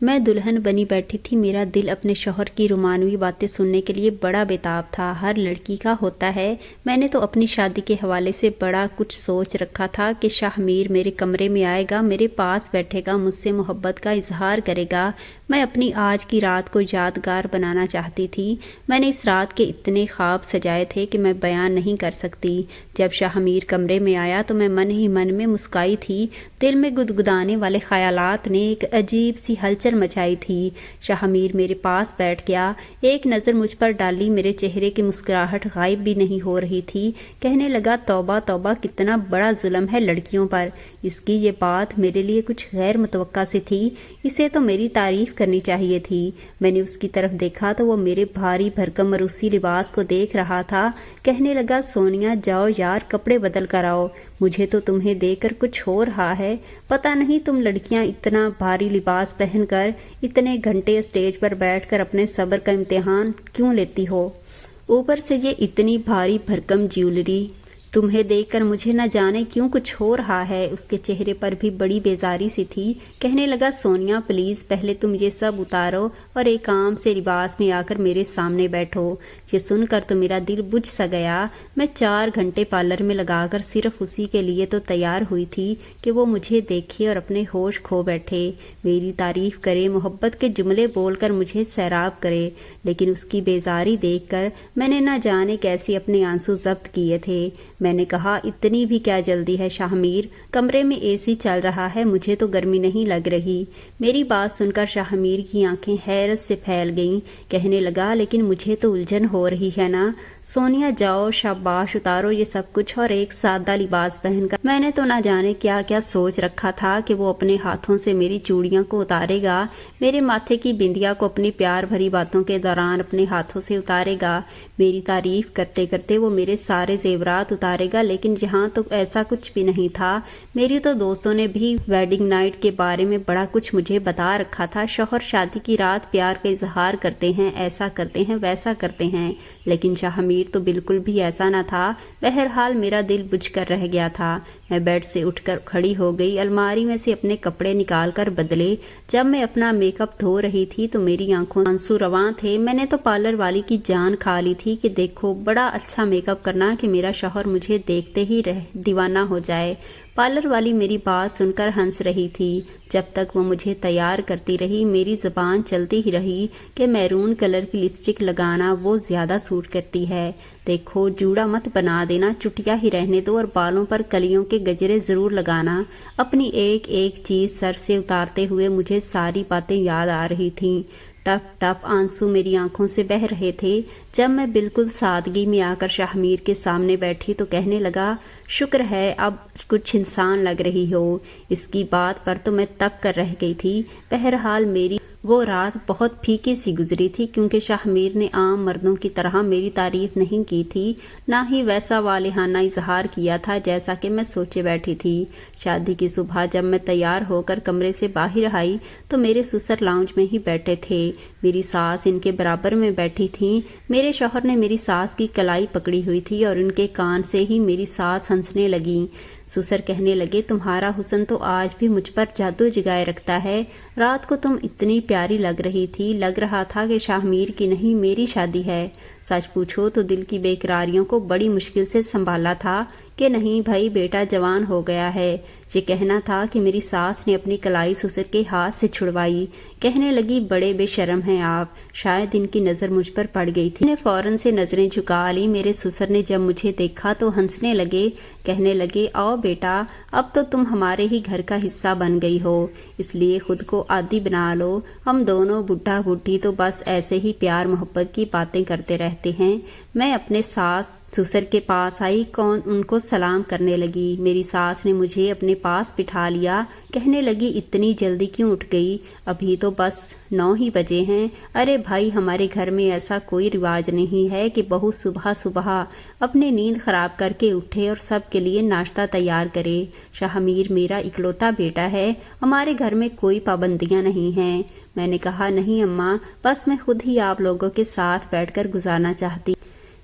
میں دلہن بنی بیٹھی تھی۔ میرا دل اپنے شوہر کی رومانوی باتیں سننے کے لیے بڑا بےتاب تھا۔ ہر لڑکی کا ہوتا ہے۔ میں نے تو اپنی شادی کے حوالے سے بڑا کچھ سوچ رکھا تھا کہ شاہ میر میرے کمرے میں آئے گا، میرے پاس بیٹھے گا، مجھ سے محبت کا اظہار کرے گا۔ میں اپنی آج کی رات کو یادگار بنانا چاہتی تھی۔ میں نے اس رات کے اتنے خواب سجائے تھے کہ میں بیان نہیں کر سکتی۔ جب شاہ میر کمرے میں آیا تو میں من ہی من میں مسکرائی تھی۔ دل میں گدگدانے والے خیالات نے ایک عجیب سی ہلچل مچائی تھی۔ شاہ میر میرے پاس بیٹھ گیا، ایک نظر مجھ پر ڈالی، میرے چہرے کی مسکراہٹ غائب بھی نہیں ہو رہی تھی۔ کہنے لگا، توبہ توبہ، کتنا بڑا ظلم ہے لڑکیوں پر۔ اس کی یہ بات میرے لیے کچھ غیر متوقع سی تھی۔ اسے تو میری تعریف کرنی چاہیے تھی۔ میں نے اس کی طرف دیکھا تو وہ میرے بھاری بھرکم روسی لباس کو دیکھ رہا تھا۔ کہنے لگا، سونیا جاؤ یار، کپڑے بدل کر آؤ، مجھے تو تمہیں دیکھ کر کچھ ہو رہا ہے۔ پتہ نہیں تم لڑکیاں اتنا بھاری لباس پہن کر اتنے گھنٹے اسٹیج پر بیٹھ کر اپنے صبر کا امتحان کیوں لیتی ہو؟ اوپر سے یہ اتنی بھاری بھرکم جیولری، تمہیں دیکھ کر مجھے نہ جانے کیوں کچھ ہو رہا ہے۔ اس کے چہرے پر بھی بڑی بیزاری سی تھی۔ کہنے لگا، سونیا پلیز پہلے تم یہ سب اتارو اور ایک عام سے لباس میں آ کر میرے سامنے بیٹھو۔ یہ سن کر تو میرا دل بجھ سا گیا۔ میں 4 گھنٹے پارلر میں لگا کر صرف اسی کے لیے تو تیار ہوئی تھی کہ وہ مجھے دیکھے اور اپنے ہوش کھو بیٹھے، میری تعریف کرے، محبت کے جملے بول کر مجھے سیراب کرے۔ لیکن اس کی بیزاری دیکھ کر میں نے نہ جانے کیسے اپنے آنسو ضبط کیے تھے۔ میں نے کہا، اتنی بھی کیا جلدی ہے شاہ میر؟ کمرے میں اے سی چل رہا ہے، مجھے تو گرمی نہیں لگ رہی۔ میری بات سن کر شاہ میر کی آنکھیں حیرت سے پھیل گئیں۔ کہنے لگا، لیکن مجھے تو الجھن ہو رہی ہے نا۔ سونیا جاؤ، شاباش، اتارو یہ سب کچھ اور ایک سادہ لباس پہن کر۔ میں نے تو نہ جانے کیا کیا سوچ رکھا تھا کہ وہ اپنے ہاتھوں سے میری چوڑیوں کو اتارے گا، میرے ماتھے کی بندیا کو اپنی پیار بھری باتوں کے دوران اپنے ہاتھوں سے اتارے گا، میری تعریف کرتے کرتے وہ میرے سارے زیورات اتارے گا۔ لیکن جہاں تو ایسا کچھ بھی نہیں تھا۔ میری تو دوستوں نے بھی ویڈنگ نائٹ کے بارے میں بڑا کچھ مجھے بتا رکھا تھا۔ شوہر شادی کی رات پیار کا اظہار کرتے ہیں، ایسا کرتے ہیں، ویسا کرتے ہیں، لیکن شاہ میر تو بالکل بھی ایسا نہ تھا۔ بہرحال میرا دل بجھ کر رہ گیا تھا۔ میں بیڈ سے اٹھ کر کھڑی ہو گئی، الماری میں سے اپنے کپڑے نکال کر بدلے۔ جب میں اپنا میک اپ دھو رہی تھی تو میری آنکھوں سے آنسو رواں تھے۔ میں نے تو پارلر والی کی جان کھا لی تھی کہ دیکھو بڑا اچھا میک اپ کرنا کہ میرا شوہر مجھے دیکھتے ہی دیوانہ ہو جائے۔ پارلر والی میری بات سن کر ہنس رہی تھی۔ جب تک وہ مجھے تیار کرتی رہی میری زبان چلتی ہی رہی کہ میرون کلر کی لپسٹک لگانا وہ زیادہ سوٹ کرتی ہے۔ دیکھو جوڑا مت بنا دینا، چٹیا ہی رہنے دو اور بالوں پر کلیوں کے گجرے ضرور لگانا۔ اپنی ایک ایک چیز سر سے اتارتے ہوئے مجھے ساری باتیں یاد آ رہی تھیں۔ ٹپ ٹپ آنسو میری آنکھوں سے بہہ رہے تھے۔ جب میں بالکل سادگی میں آ کر شاہ میر کے سامنے بیٹھی تو کہنے لگا، شکر ہے اب کچھ انسان لگ رہی ہو۔ اس کی بات پر تو میں تک کر رہ گئی تھی۔ بہرحال میری وہ رات بہت پھیکی سی گزری تھی، کیونکہ شاہ میر نے عام مردوں کی طرح میری تعریف نہیں کی تھی، نہ ہی ویسا والہانہ اظہار کیا تھا جیسا کہ میں سوچے بیٹھی تھی۔ شادی کی صبح جب میں تیار ہو کر کمرے سے باہر آئی تو میرے سسر لاؤنج میں ہی بیٹھے تھے، میری ساس ان کے برابر میں بیٹھی تھیں۔ میرے شوہر نے میری ساس کی کلائی پکڑی ہوئی تھی اور ان کے کان سے ہی میری ساس ہنسنے لگی۔ سسر کہنے لگے، تمہارا حسن تو آج بھی مجھ پر جادو جگائے رکھتا ہے۔ رات کو تم اتنی پیاری لگ رہی تھی، لگ رہا تھا کہ شاہ میر کی نہیں میری شادی ہے۔ سچ پوچھو تو دل کی بےقراریوں کو بڑی مشکل سے سنبھالا تھا کہ نہیں بھائی بیٹا جوان ہو گیا ہے۔ یہ کہنا تھا کہ میری ساس نے اپنی کلائی سسر کے ہاتھ سے چھڑوائی۔ کہنے لگی، بڑے بے شرم ہیں آپ۔ شاید ان کی نظر مجھ پر پڑ گئی تھی، انہیں فوراً سے نظریں جھکا لی۔ میرے سسر نے جب مجھے دیکھا تو ہنسنے لگے، کہنے لگے، آؤ بیٹا، اب تو تم ہمارے ہی گھر کا حصہ بن گئی ہو، اس لیے خود کو عادی بنا لو۔ ہم دونوں بڈھا بڈھی تو بس ایسے ہی پیار محبت کی باتیں کرتے رہتے ہیں۔ میں اپنے ساتھ سسر کے پاس آئی، ان کو سلام کرنے لگی۔ میری ساس نے مجھے اپنے پاس بٹھا لیا، کہنے لگی، اتنی جلدی کیوں اٹھ گئی؟ ابھی تو بس 9 ہی بجے ہیں۔ ارے بھائی، ہمارے گھر میں ایسا کوئی رواج نہیں ہے کہ بہو صبح صبح اپنی نیند خراب کر کے اٹھے اور سب کے لیے ناشتہ تیار کرے۔ شاہ میر میرا اکلوتا بیٹا ہے، ہمارے گھر میں کوئی پابندیاں نہیں ہیں۔ میں نے کہا، نہیں اماں، بس میں خود ہی آپ لوگوں کے ساتھ بیٹھ کر گزارنا چاہتی۔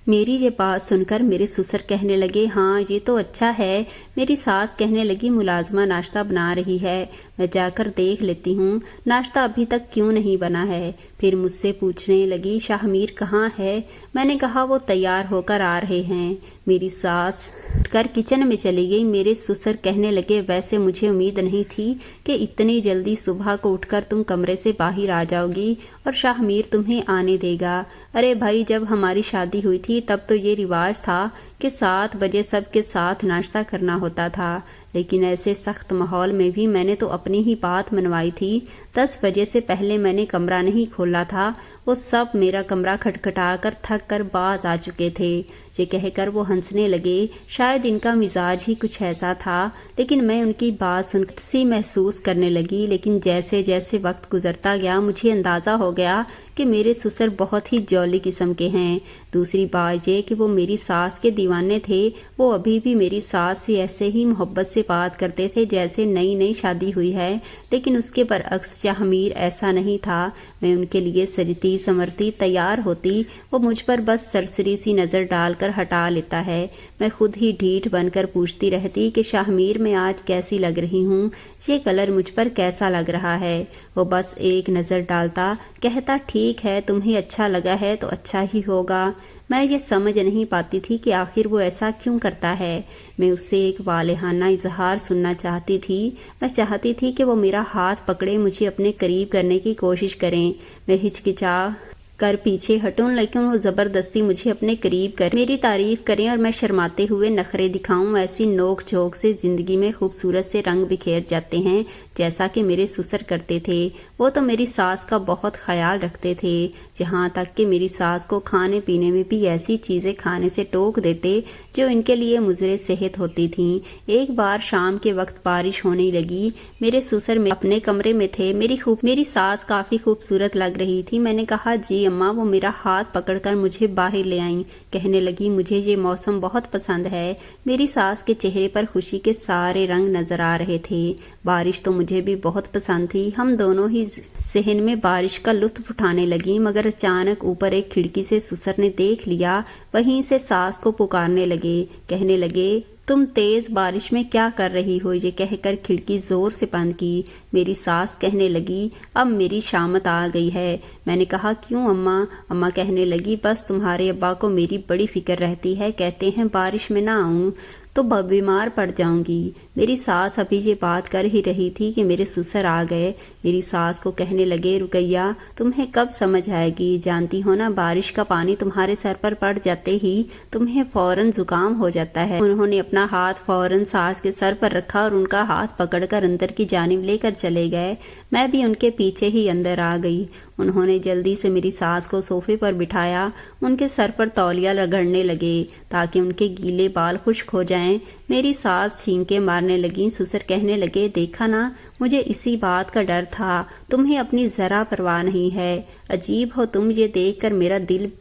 मेरी ये बात सुनकर मेरे ससुर कहने लगे, हाँ ये तो अच्छा है। मेरी सास कहने लगी, मुलाजमा नाश्ता बना रही है, मैं जाकर देख लेती हूँ नाश्ता अभी तक क्यों नहीं बना है। फिर मुझसे पूछने लगी, शाहमीर कहाँ है? मैंने कहा वो तैयार होकर आ रहे हैं। मेरी सास कर किचन में चली गई। मेरे ससुर कहने लगे, वैसे मुझे उम्मीद नहीं थी कि इतनी जल्दी सुबह को उठकर तुम कमरे से बाहर आ जाओगी और शाहमीर तुम्हें आने देगा। अरे भाई, जब हमारी शादी हुई थी तब तो ये रिवाज था कि 7 बजे सबके साथ नाश्ता करना होता था, लेकिन ऐसे सख्त माहौल में भी मैंने तो अपनी ही बात मनवाई थी। 10 बजे से पहले मैंने कमरा नहीं खोला था। वो सब मेरा कमरा खटखटा कर थक कर बाज आ चुके थे। ये कहकर वो हंसने लगे। शायद इनका मिजाज ही कुछ ऐसा था, लेकिन मैं उनकी बात सुन सी महसूस करने लगी। लेकिन जैसे जैसे वक्त गुजरता गया मुझे अंदाज़ा हो गया कि मेरे ससुर बहुत ही जौली किस्म के हैं। दूसरी बात ये कि वो मेरी सास के दीवाने थे। वो अभी भी मेरी सास से ऐसे ही मोहब्बत से बात करते थे जैसे नई नई शादी हुई है, लेकिन उसके बरअक्स शाहमीर ऐसा नहीं था। मैं उनके लिए सजती संवरती तैयार होती, वो मुझ पर बस सरसरी सी नज़र डालकर हटा लेता है। मैं खुद ही ढीठ बनकर पूछती रहती कि शाहमीर मैं आज कैसी लग रही हूँ, ये कलर मुझ पर कैसा लग रहा है। वो बस एक नज़र डालता, कहता ठीक है, तुम्हें अच्छा लगा है तो अच्छा ही होगा। मैं ये समझ नहीं पाती थी कि आखिर वो ऐसा क्यों करता है। मैं उससे एक वालेहाना इजहार सुनना चाहती थी। मैं चाहती थी कि वो मेरा हाथ पकड़े, मुझे अपने करीब करने की कोशिश करें। मैं हिचकिचा कर पीछे हटूं, लेकिन वो ज़बरदस्ती मुझे अपने करीब कर मेरी तारीफ करें और मैं शर्माते हुए नखरे दिखाऊं। ऐसी नोक झोंक से ज़िंदगी में खूबसूरत से रंग बिखेर जाते हैं, जैसा कि मेरे ससुर करते थे। वो तो मेरी सास का बहुत ख्याल रखते थे, यहाँ तक कि मेरी सास को खाने पीने में भी ऐसी चीज़ें खाने से टोक देते जो इनके लिए मुज़रे सेहत होती थीं। एक बार शाम के वक्त बारिश होने लगी। मेरे ससुर में अपने कमरे में थे। मेरी सास काफ़ी खूबसूरत लग रही थी। मैंने कहा, जी अम्मा। वो मेरा हाथ पकड़कर मुझे बाहर ले आईं। कहने लगी, मुझे ये मौसम बहुत पसंद है। मेरी सास के चेहरे पर खुशी के सारे रंग नजर आ रहे थे। बारिश तो मुझे भी बहुत पसंद थी। हम दोनों ही सहन में बारिश का लुत्फ उठाने लगी, मगर अचानक ऊपर एक खिड़की से ससुर ने देख लिया। वहीं से सास को पुकारने लगे। कहने लगे, तुम तेज बारिश में क्या कर रही हो? ये कहकर खिड़की जोर से बंद की। मेरी सास कहने लगी, अब मेरी शामत आ गई है। मैंने कहा, क्यों अम्मा? अम्मा कहने लगी, बस तुम्हारे अब्बा को मेरी बड़ी फिक्र रहती है। कहते हैं बारिश में ना आऊं तो बीमार पड़ जाऊंगी। मेरी सास अभी ये बात कर ही रही थी कि मेरे ससुर आ गए। मेरी सास को कहने लगे, रुकैया तुम्हें कब समझ आएगी? जानती हो ना, बारिश का पानी तुम्हारे सर पर पड़ जाते ही तुम्हें फौरन जुकाम हो जाता है। उन्होंने अपना हाथ फौरन सास के सर पर रखा और उनका हाथ पकड़कर अंदर की जानिब लेकर चले गए। मैं भी उनके पीछे ही अंदर आ गई। उन्होंने जल्दी से मेरी सास को सोफे पर बिठाया। उनके सर पर तौलिया रगड़ने लगे ताकि उनके गीले बाल खुश्क हो जाएं। मेरी सास छींके मारने लगी। ससुर कहने लगे, देखा ना, मुझे इसी बात का डर था। तुम्हें अपनी ज़रा परवाह नहीं है। अजीब हो तुम। ये देखकर मेरा दिल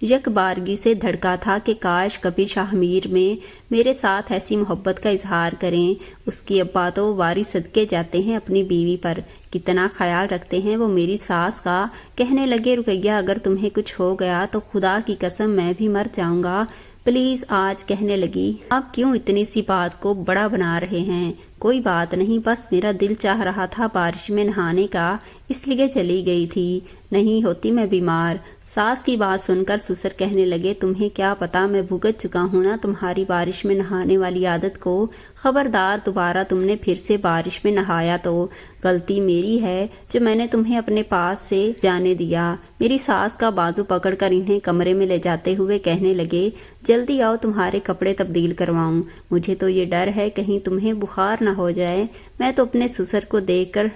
यकबारगी से धड़का था कि काश कभी शाहमीर में मेरे साथ ऐसी मोहब्बत का इजहार करें। उसकी अब्बा तो वारी सदके जाते हैं अपनी बीवी पर, कितना ख्याल रखते हैं वो मेरी सास का। कहने लगे, रुकैया अगर तुम्हें कुछ हो गया तो खुदा की कसम मैं भी मर जाऊंगा, प्लीज़ आज। कहने लगी, आप क्यों इतनी सी बात को बड़ा बना रहे हैं? कोई बात नहीं, बस मेरा दिल चाह रहा था बारिश में नहाने का, इसलिए चली गई थी। नहीं होती मैं बीमार। सास की बात सुनकर ससुर कहने लगे, तुम्हें क्या पता, मैं भुगत चुका हूँ ना तुम्हारी बारिश में नहाने वाली आदत को। खबरदार दोबारा तुमने फिर से बारिश में नहाया तो गलती मेरी है जो मैंने तुम्हें अपने पास से जाने दिया। मेरी सास का बाजू पकड़कर इन्हें कमरे में ले जाते हुए कहने लगे, जल्दी आओ तुम्हारे कपड़े तब्दील करवाऊं। मुझे तो ये डर है कहीं तुम्हें बुखार ना हो जाए। मैं तो अपने ससुर को देखकर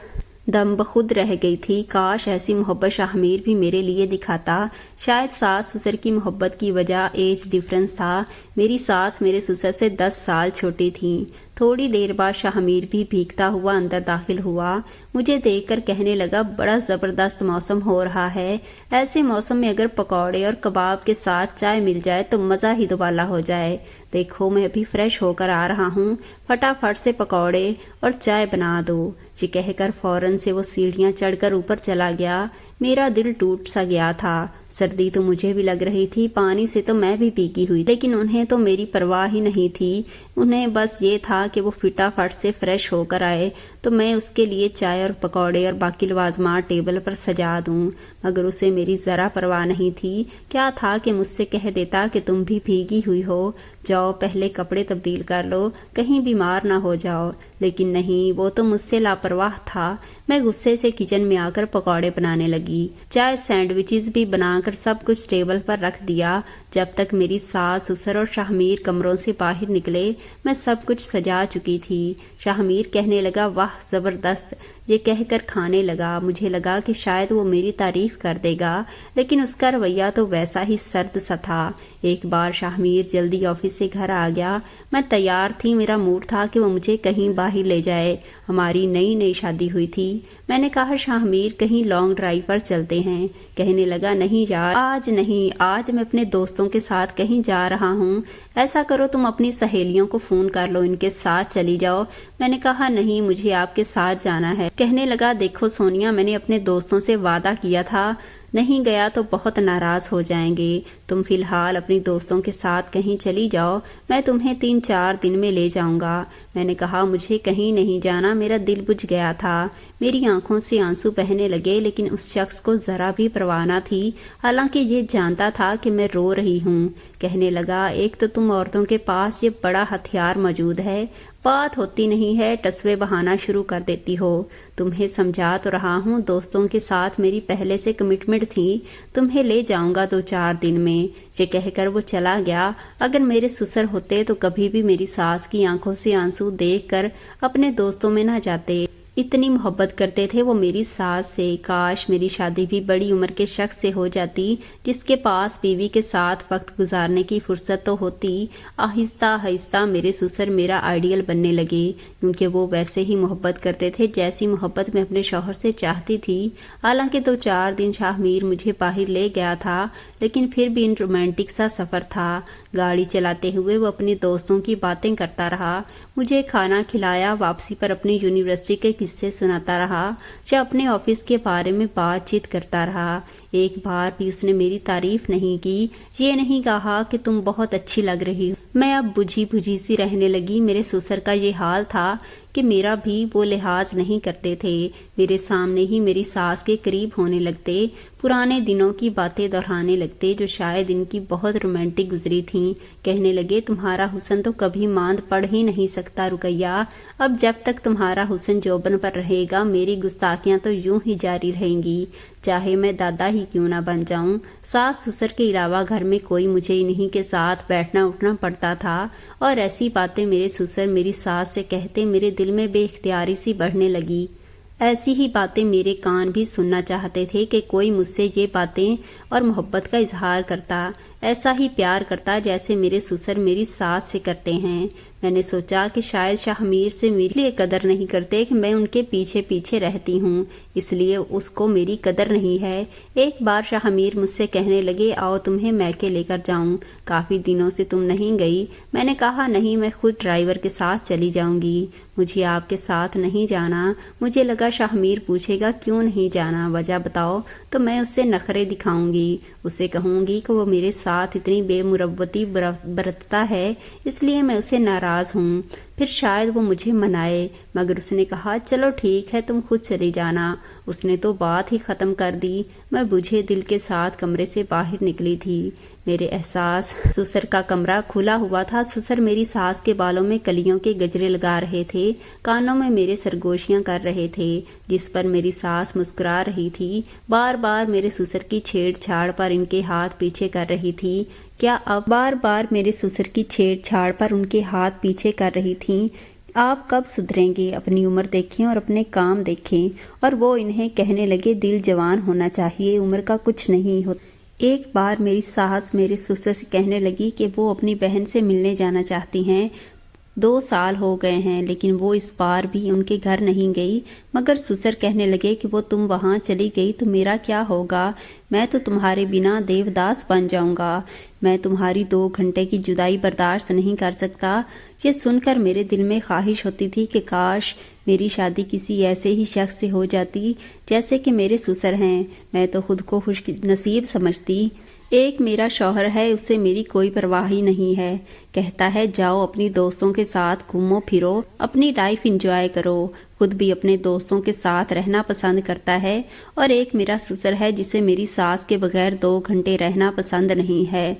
दम बखुद रह गई थी। काश ऐसी मोहब्बत शाहमीर भी मेरे लिए दिखाता। शायद सास ससुर की मोहब्बत की वजह एज डिफरेंस था। मेरी सास मेरे ससुर से 10 साल छोटी थी। थोड़ी देर बाद शाहमीर भी भीगता हुआ अंदर दाखिल हुआ। मुझे देखकर कहने लगा, बड़ा ज़बरदस्त मौसम हो रहा है। ऐसे मौसम में अगर पकौड़े और कबाब के साथ चाय मिल जाए तो मज़ा ही दुबाला हो जाए। देखो मैं अभी फ्रेश होकर आ रहा हूँ, फटाफट से पकौड़े और चाय बना दो। ये कहकर फौरन से वो सीढ़ियाँ चढ़कर ऊपर चला गया। मेरा दिल टूट सा गया था। सर्दी तो मुझे भी लग रही थी, पानी से तो मैं भी भीगी हुई, लेकिन उन्हें तो मेरी परवाह ही नहीं थी। उन्हें बस ये था कि वो फटाफट से फ्रेश होकर आए तो मैं उसके लिए चाय और पकौड़े और बाकी लवाजमात टेबल पर सजा दूं। मगर उसे मेरी ज़रा परवाह नहीं थी। क्या था कि मुझसे कह देता कि तुम भी भीगी हुई हो, जाओ पहले कपड़े तब्दील कर लो, कहीं बीमार ना हो जाओ। लेकिन नहीं, वो तो मुझसे लापरवाह था। मैं गुस्से से किचन में आकर पकौड़े बनाने लगी। चाय सैंडविचेस भी बनाकर सब कुछ टेबल पर रख दिया। जब तक मेरी सास, ससुर और शाहमीर कमरों से बाहर निकले मैं सब कुछ सजा चुकी थी। शाहमीर कहने लगा, वाह ज़बरदस्त, ये कहकर खाने लगा। मुझे लगा कि शायद वो मेरी तारीफ कर देगा, लेकिन उसका रवैया तो वैसा ही सर्द सा था। एक बार शाहमीर जल्दी ऑफिस से घर आ गया। मैं तैयार थी, मेरा मूड था कि वो मुझे कहीं बाहर ले जाए। हमारी नई नई शादी हुई थी। मैंने कहा, शाहमीर कहीं लॉन्ग ड्राइव पर चलते हैं। कहने लगा, नहीं यार, आज नहीं, आज मैं अपने दोस्तों के साथ कहीं जा रहा हूँ। ऐसा करो तुम अपनी सहेलियों को फ़ोन कर लो, इनके साथ चली जाओ। मैंने कहा, नहीं, मुझे आपके साथ जाना है। कहने लगा, देखो सोनिया, मैंने अपने दोस्तों से वादा किया था, नहीं गया तो बहुत नाराज़ हो जाएंगे। तुम फिलहाल अपनी दोस्तों के साथ कहीं चली जाओ, मैं तुम्हें 3-4 दिन में ले जाऊंगा। मैंने कहा, मुझे कहीं नहीं जाना, मेरा दिल बुझ गया था। मेरी आंखों से आंसू बहने लगे, लेकिन उस शख्स को ज़रा भी परवाह न थी, हालांकि ये जानता था कि मैं रो रही हूँ। कहने लगा, एक तो तुम औरतों के पास ये बड़ा हथियार मौजूद है, बात होती नहीं है टसवे बहाना शुरू कर देती हो। तुम्हें समझा तो रहा हूँ, दोस्तों के साथ मेरी पहले से कमिटमेंट थी, तुम्हें ले जाऊंगा 2-4 दिन में। ये कहकर वो चला गया। अगर मेरे ससुर होते तो कभी भी मेरी सास की आंखों से आंसू देखकर अपने दोस्तों में ना जाते। इतनी मोहब्बत करते थे वो मेरी सास से। काश मेरी शादी भी बड़ी उम्र के शख्स से हो जाती, जिसके पास बीवी के साथ वक्त गुजारने की फुर्सत तो होती। आहिस्ता आहिस्ता मेरे ससुर मेरा आइडियल बनने लगे, क्योंकि वो वैसे ही मोहब्बत करते थे जैसी मोहब्बत मैं अपने शौहर से चाहती थी। हालांकि 2-4 दिन शाहमीर मुझे बाहर ले गया था, लेकिन फिर भी इन रोमांटिक सा सफ़र था। गाड़ी चलाते हुए वो अपने दोस्तों की बातें करता रहा, मुझे खाना खिलाया, वापसी पर अपनी यूनिवर्सिटी के किस्से सुनाता रहा या अपने ऑफिस के बारे में बातचीत करता रहा। एक बार भी उसने मेरी तारीफ नहीं की, ये नहीं कहा कि तुम बहुत अच्छी लग रही हो। मैं अब बुझी बुझी सी रहने लगी। मेरे ससुर का ये हाल था कि मेरा भी वो लिहाज नहीं करते थे। मेरे सामने ही मेरी सास के करीब होने लगते, पुराने दिनों की बातें दोहराने लगते जो शायद इनकी बहुत रोमांटिक गुजरी थीं। कहने लगे, तुम्हारा हुस्न तो कभी मांद पड़ ही नहीं सकता रुकैया। अब जब तक तुम्हारा हुस्न जोबन पर रहेगा, मेरी गुस्ताखियां तो यूं ही जारी रहेंगी, चाहे मैं दादा ही क्यों ना बन जाऊं। सास ससुर के अलावा घर में कोई मुझे इन्हीं के साथ बैठना उठना पड़ता था, और ऐसी बातें मेरे ससुर मेरी सास से कहते मेरे दिल में बेख्तियारी सी बढ़ने लगी। ऐसी ही बातें मेरे कान भी सुनना चाहते थे कि कोई मुझसे ये बातें और मोहब्बत का इजहार करता, ऐसा ही प्यार करता जैसे मेरे ससुर मेरी सास से करते हैं। मैंने सोचा कि शायद शाहमीर से मेरे लिए कदर नहीं करते कि मैं उनके पीछे पीछे रहती हूँ, इसलिए उसको मेरी कदर नहीं है। एक बार शाहमीर मुझसे कहने लगे, आओ तुम्हें मैके लेकर जाऊँ, काफ़ी दिनों से तुम नहीं गई। मैंने कहा, नहीं, मैं खुद ड्राइवर के साथ चली जाऊँगी, मुझे आपके साथ नहीं जाना। मुझे लगा शाहमीर पूछेगा क्यों नहीं जाना, वजह बताओ, तो मैं उससे नखरे दिखाऊंगी। उसे कहूँगी कि वो मेरे साथ इतनी बेमुरवती बरतता है, इसलिए मैं उसे नाराज़ हूँ। फिर शायद वो मुझे मनाए, मगर उसने कहा, चलो ठीक है, तुम खुद चली जाना। उसने तो बात ही ख़त्म कर दी। मैं बुझे दिल के साथ कमरे से बाहर निकली थी। मेरे एहसास ससुर का कमरा खुला हुआ था। ससुर मेरी सास के बालों में कलियों के गजरे लगा रहे थे, कानों में मेरे सरगोशियां कर रहे थे, जिस पर मेरी सास मुस्कुरा रही थी। बार बार मेरे ससुर की छेड़छाड़ पर इनके हाथ पीछे कर रही थी। क्या अब बार बार मेरे ससुर की छेड़छाड़ पर उनके हाथ पीछे कर रही थी। आप कब सुधरेंगे, अपनी उम्र देखें और अपने काम देखें। और वो इन्हें कहने लगे, दिल जवान होना चाहिए, उम्र का कुछ नहीं होता। एक बार मेरी सास मेरे ससुर से कहने लगी कि वो अपनी बहन से मिलने जाना चाहती हैं। 2 साल हो गए हैं, लेकिन वो इस बार भी उनके घर नहीं गई। मगर ससुर कहने लगे कि वो तुम वहाँ चली गई तो मेरा क्या होगा, मैं तो तुम्हारे बिना देवदास बन जाऊँगा। میں تمہاری 2 گھنٹے کی جدائی برداشت نہیں کر سکتا۔ یہ سن کر میرے دل میں خواہش ہوتی تھی کہ کاش میری شادی کسی ایسے ہی شخص سے ہو جاتی جیسے کہ میرے سسر ہیں۔ میں تو خود کو خوش نصیب سمجھتی۔ ایک میرا شوہر ہے، اس سے میری کوئی پرواہ ہی نہیں ہے۔ کہتا ہے جاؤ اپنی دوستوں کے ساتھ گھومو پھرو، اپنی لائف انجوائے کرو۔ خود بھی اپنے دوستوں کے ساتھ رہنا پسند کرتا ہے۔ اور ایک میرا سسر ہے جسے میری ساس کے بغیر 2 گھنٹے رہنا پسند نہیں ہے۔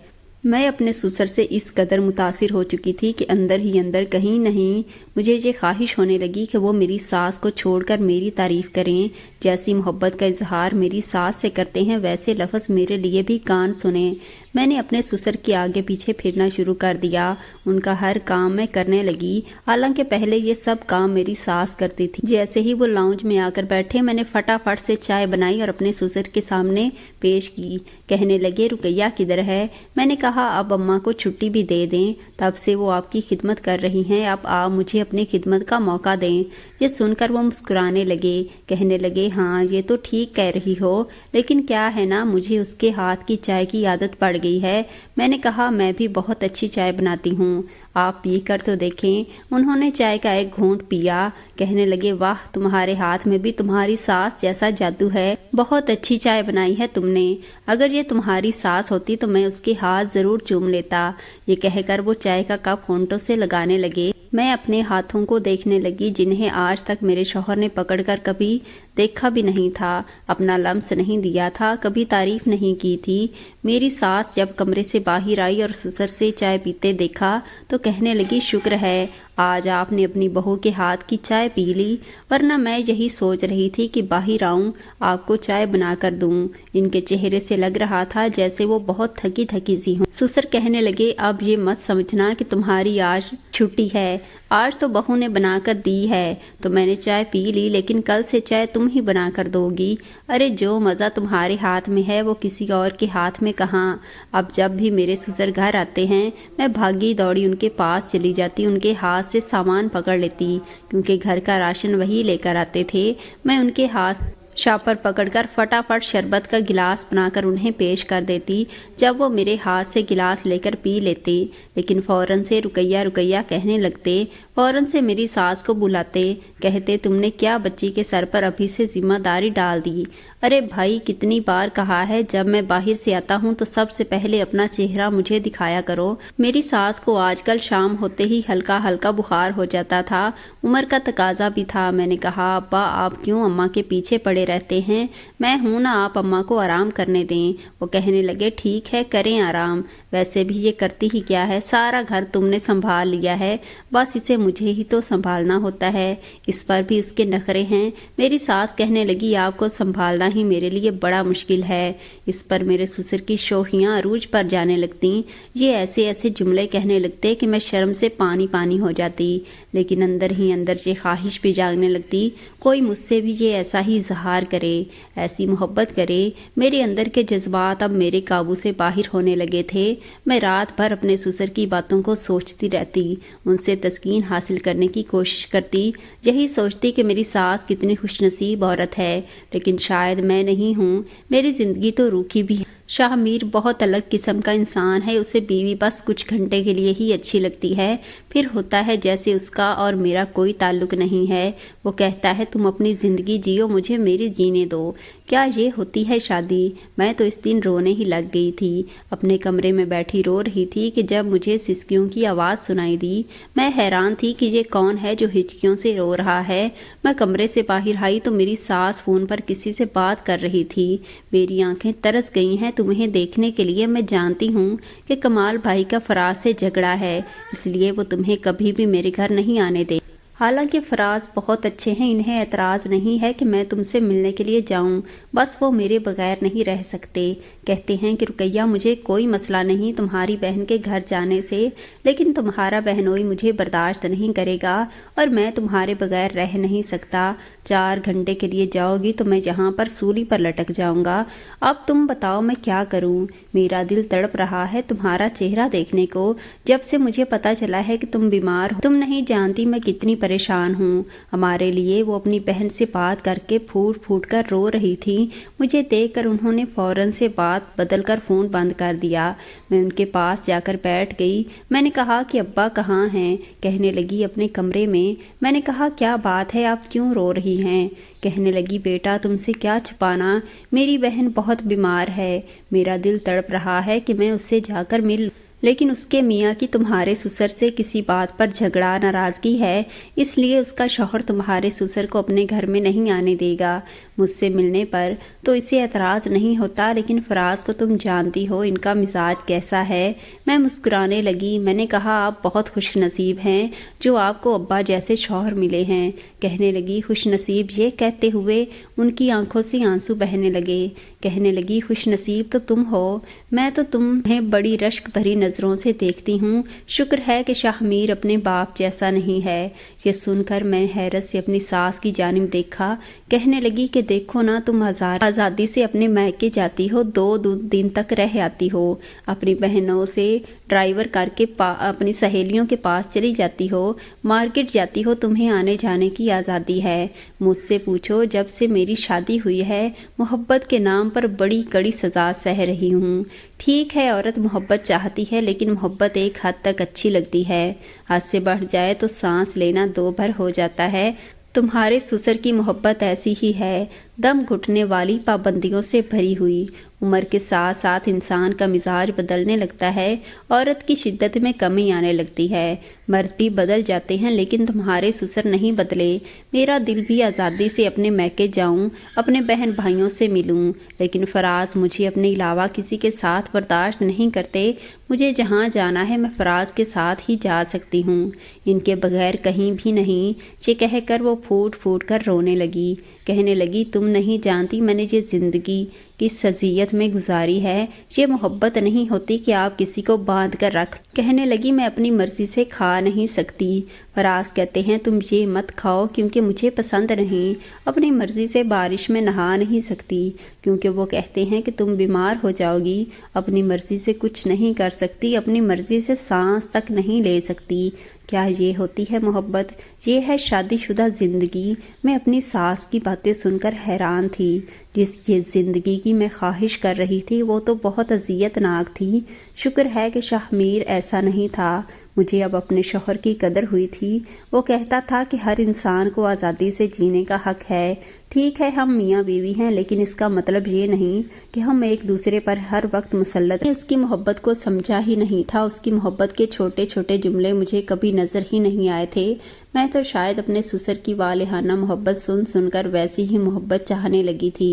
میں اپنے سسر سے اس قدر متاثر ہو چکی تھی کہ اندر ہی اندر کہیں نہیں مجھے یہ خواہش ہونے لگی کہ وہ میری ساس کو چھوڑ کر میری تعریف کریں۔ جیسی محبت کا اظہار میری ساس سے کرتے ہیں ویسے لفظ میرے لیے بھی کان سنیں۔ میں نے اپنے سسر کے آگے پیچھے پھرنا شروع کر دیا۔ ان کا ہر کام میں کرنے لگی، حالانکہ پہلے یہ سب کام میری ساس کرتی تھی۔ جیسے ہی وہ لاؤنج میں آ کر بیٹھے میں نے فٹافٹ سے چائے بنائی اور اپنے سسر کے سامنے پیش کی۔ کہنے لگے رقیہ کدھر ہے؟ میں نے کہا اب اماں کو چھٹی بھی دے دیں، تب سے وہ آپ کی خدمت کر رہی ہیں، اب آپ مجھے اپنی خدمت کا موقع دیں۔ یہ سن کر وہ مسکرانے لگے، کہنے لگے ہاں یہ تو ٹھیک کہہ رہی ہو، لیکن کیا ہے نا مجھے اس کے ہاتھ کی چائے کی عادت پڑ گئی ہے۔ میں نے کہا میں بھی بہت اچھی چائے بناتی ہوں، آپ پی کر تو دیکھیں۔ انہوں نے چائے کا ایک گھونٹ پیا، کہنے لگے واہ تمہارے ہاتھ میں بھی تمہاری ساس جیسا جادو ہے، بہت اچھی چائے بنائی ہے تم نے۔ اگر یہ تمہاری ساس ہوتی تو میں اس کے ہاتھ ضرور چوم لیتا۔ یہ کہہ کر وہ چائے کا کپ ہونٹوں سے لگانے لگے۔ میں اپنے ہاتھوں کو دیکھنے لگی جنہیں آج تک میرے شوہر نے پکڑ کر کبھی دیکھا بھی نہیں تھا، اپنا لمس نہیں دیا تھا، کبھی تعریف نہیں کی تھی۔ میری ساس جب کمرے سے باہر آئی اور سسر سے چائے پیتے دیکھا تو کہنے لگی شکر ہے آج آپ نے اپنی بہو کے ہاتھ کی چائے پی لی، ورنہ میں یہی سوچ رہی تھی کہ باہر آؤں آپ کو چائے بنا کر دوں۔ ان کے چہرے سے لگ رہا تھا جیسے وہ بہت تھکی تھکی سی ہوں۔ سسر کہنے لگے اب یہ مت سمجھنا کہ تمہاری آج چھٹی ہے، آج تو بہو نے بنا کر دی ہے تو میں نے چائے پی لی، لیکن کل سے چائے تم ہی بنا کر دو گی۔ ارے جو مزہ تمہارے ہاتھ میں ہے وہ کسی اور کے ہاتھ میں کہاں۔ اب جب بھی میرے سسر گھر آتے ہیں میں بھاگی دوڑی ان کے پاس چلی جاتی، ان کے ہاتھ سے سامان پکڑ لیتی، کیونکہ گھر کا راشن وہی لے کر آتے تھے۔ میں ان کے ہاتھ شاپر پکڑ کر فٹافٹ شربت کا گلاس بنا کر انہیں پیش کر دیتی۔ جب وہ میرے ہاتھ سے گلاس لے کر پی لیتے لیکن فوراً سے رقیہ رقیہ کہنے لگتے، فوراً سے میری ساس کو بلاتے، کہتے تم نے کیا بچی کے سر پر ابھی سے ذمہ داری ڈال دی؟ ارے بھائی کتنی بار کہا ہے جب میں باہر سے آتا ہوں تو سب سے پہلے اپنا چہرہ مجھے دکھایا کرو۔ میری ساس کو آج کل شام ہوتے ہی ہلکا ہلکا بخار ہو جاتا تھا، عمر کا تقاضا بھی تھا۔ میں نے کہا ابا آپ کیوں اماں کے پیچھے پڑے رہتے ہیں، میں ہوں نا، آپ اماں کو آرام کرنے دیں۔ وہ کہنے لگے ٹھیک ہے کریں آرام، ویسے بھی یہ کرتی ہی کیا ہے، سارا گھر تم نے سنبھال لیا ہے، بس اسے مجھے ہی تو سنبھالنا ہوتا ہے، اس پر بھی اس کے نخرے ہیں۔ میری ساس کہنے لگی آپ کو سنبھالنا ہی میرے لیے بڑا مشکل ہے۔ اس پر میرے سسر کی شوخیاں عروج پر جانے لگتیں، یہ ایسے ایسے جملے کہنے لگتے کہ میں شرم سے پانی پانی ہو جاتی، لیکن اندر ہی اندر یہ خواہش بھی جاگنے لگتی کوئی مجھ سے بھی یہ ایسا ہی اظہار کرے، ایسی محبت کرے۔ میرے اندر کے جذبات اب میرے قابو سے باہر ہونے لگے تھے۔ میں رات بھر اپنے سسر کی باتوں کو سوچتی رہتی، ان سے تسکین حاصل کرنے کی کوشش کرتی، یہی سوچتی کہ میری ساس کتنی خوش نصیب عورت ہے، لیکن شاید میں نہیں ہوں، میری زندگی تو روکی بھی ہے۔ شاہ میر بہت الگ قسم کا انسان ہے، اسے بیوی بس کچھ گھنٹے کے لیے ہی اچھی لگتی ہے، پھر ہوتا ہے جیسے اس کا اور میرا کوئی تعلق نہیں ہے۔ وہ کہتا ہے تم اپنی زندگی جیو، مجھے میری جینے دو۔ کیا یہ ہوتی ہے شادی؟ میں تو اس دن رونے ہی لگ گئی تھی، اپنے کمرے میں بیٹھی رو رہی تھی کہ جب مجھے سسکیوں کی آواز سنائی دی، میں حیران تھی کہ یہ کون ہے جو ہچکیوں سے رو رہا ہے۔ میں کمرے سے باہر آئی تو میری ساس فون پر کسی سے بات کر رہی تھی۔ میری آنکھیں ترس گئی ہیں تمہیں دیکھنے کے لیے۔ میں جانتی ہوں کہ کمال بھائی کا فراز سے جھگڑا ہے، اس لیے وہ تمہیں کبھی بھی میرے گھر نہیں آنے دے۔ حالانکہ فراز بہت اچھے ہیں، انہیں اعتراض نہیں ہے کہ میں تم سے ملنے کے لیے جاؤں، بس وہ میرے بغیر نہیں رہ سکتے۔ کہتے ہیں کہ رقیہ مجھے کوئی مسئلہ نہیں تمہاری بہن کے گھر جانے سے، لیکن تمہارا بہنوئی مجھے برداشت نہیں کرے گا اور میں تمہارے بغیر رہ نہیں سکتا۔ 4 گھنٹے کے لیے جاؤ گی تو میں یہاں پر سولی پر لٹک جاؤں گا۔ اب تم بتاؤ میں کیا کروں؟ میرا دل تڑپ رہا ہے تمہارا چہرہ دیکھنے کو۔ جب سے مجھے پتا چلا ہے کہ تم بیمار ہو، تم نہیں جانتی میں کتنی پریشان ہوں۔ ہمارے لیے وہ اپنی بہن سے بات کر کے پھوٹ پھوٹ کر رو رہی تھی۔ नहीं। मुझे देखकर उन्होंने फौरन से बात बदल कर फ़ोन बंद कर दिया। मैं उनके पास जाकर बैठ गई। मैंने कहा कि अब्बा कहाँ हैं? कहने लगी अपने कमरे में। मैंने कहा क्या बात है, आप क्यों रो रही हैं? कहने लगी बेटा तुमसे क्या छुपाना, मेरी बहन बहुत बीमार है। मेरा दिल तड़प रहा है कि मैं उससे जाकर मिल, लेकिन उसके मियाँ की तुम्हारे ससुर से किसी बात पर झगड़ा नाराज़गी है, इसलिए उसका शौहर तुम्हारे ससुर को अपने घर में नहीं आने देगा। मुझसे मिलने पर तो इसे एतराज़ नहीं होता, लेकिन फराज को तुम जानती हो इनका मिजाज कैसा है। मैं मुस्कुराने लगी। मैंने कहा आप बहुत खुशनसीब हैं जो आपको अब्बा जैसे शौहर मिले हैं। कहने लगी खुशनसीब, ये कहते हुए उनकी आंखों से आंसू बहने लगे। कहने लगी खुशनसीब तो तुम हो, मैं तो तुम्हें बड़ी रश्क भरी नज़रों से देखती हूँ। शुक्र है कि शाहमीर अपने बाप जैसा नहीं है। ये सुनकर मैं हैरत से अपनी सास की जानिब देखा। कहने लगी कि देखो ना, तुम आज़ादी से अपने मैके जाती हो, 2 दिन तक रह आती हो, अपनी बहनों से ड्राइवर करके अपनी सहेलियों के पास चली जाती हो, मार्केट जाती हो, तुम्हें आने जाने की आज़ादी है। मुझसे पूछो, जब से मेरी शादी हुई है मोहब्बत के नाम पर बड़ी कड़ी सज़ा सह रही हूँ। ठीक है, औरत मोहब्बत चाहती है, लेकिन मोहब्बत एक हद तक अच्छी लगती है। हद से बढ़ जाए तो सांस लेना 2 भर हो जाता है। तुम्हारे ससुर की मोहब्बत ऐसी ही है, दम घुटने वाली, पाबंदियों से भरी हुई। उम्र के साथ साथ इंसान का मिजाज बदलने लगता है, औरत की शिद्दत में कमी आने लगती है। मर्द भी बदल जाते हैं, लेकिन तुम्हारे ससुर नहीं बदले। मेरा दिल भी आज़ादी से अपने मैके जाऊं, अपने बहन भाइयों से मिलूं, लेकिन फराज मुझे अपने अलावा किसी के साथ बर्दाश्त नहीं करते। मुझे जहाँ जाना है मैं फराज के साथ ही जा सकती हूँ, इनके बगैर कहीं भी नहीं। ये कहकर वो फूट फूट कर रोने लगी। कहने लगी तुम नहीं जानती मैंने ये ज़िंदगी किस सजीयत में गुजारी है। ये मोहब्बत नहीं होती कि आप किसी को बांध कर रख। कहने लगी मैं अपनी मर्जी से खा नहीं सकती। फराज कहते हैं तुम ये मत खाओ क्योंकि मुझे पसंद नहीं। अपनी मर्जी से बारिश में नहा नहीं सकती क्योंकि वो कहते हैं कि तुम बीमार हो जाओगी। अपनी मर्जी से कुछ नहीं कर सकती, अपनी मर्जी से सांस तक नहीं ले सकती। क्या ये होती है मोहब्बत? ये है शादीशुदा ज़िंदगी। मैं अपनी सास की बातें सुनकर हैरान थी। जिस ये ज़िंदगी की मैं ख्वाहिश कर रही थी वो तो बहुत अज़ियतनाक थी। शुक्र है कि शाहमीर ऐसा नहीं था। मुझे अब अपने शौहर की कदर हुई थी। वो कहता था कि हर इंसान को आज़ादी से जीने का हक है। ठीक है, हम मियाँ बीवी हैं, लेकिन इसका मतलब ये नहीं कि हम एक दूसरे पर हर वक्त मुसल्लत हैं। उसकी मोहब्बत को समझा ही नहीं था। उसकी मोहब्बत के छोटे छोटे जुमले मुझे कभी नज़र ही नहीं आए थे। मैं तो शायद अपने ससुर की वालेहाना मोहब्बत सुन सुनकर वैसी ही मोहब्बत चाहने लगी थी।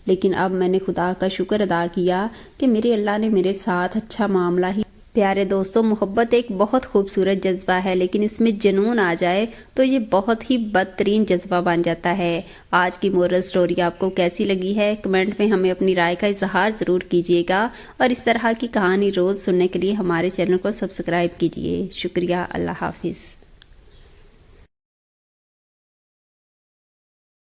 लेकिन अब मैंने खुदा का शुक्र अदा किया कि मेरे अल्लाह ने मेरे साथ अच्छा मामला ही। प्यारे दोस्तों, मोहब्बत एक बहुत खूबसूरत जज्बा है, लेकिन इसमें जुनून आ जाए तो ये बहुत ही बदतरीन जज्बा बन जाता है। आज की मोरल स्टोरी आपको कैसी लगी है? कमेंट में हमें अपनी राय का इजहार ज़रूर कीजिएगा और इस तरह की कहानी रोज़ सुनने के लिए हमारे चैनल को सब्सक्राइब कीजिए। शुक्रिया। अल्लाह हाफिज़।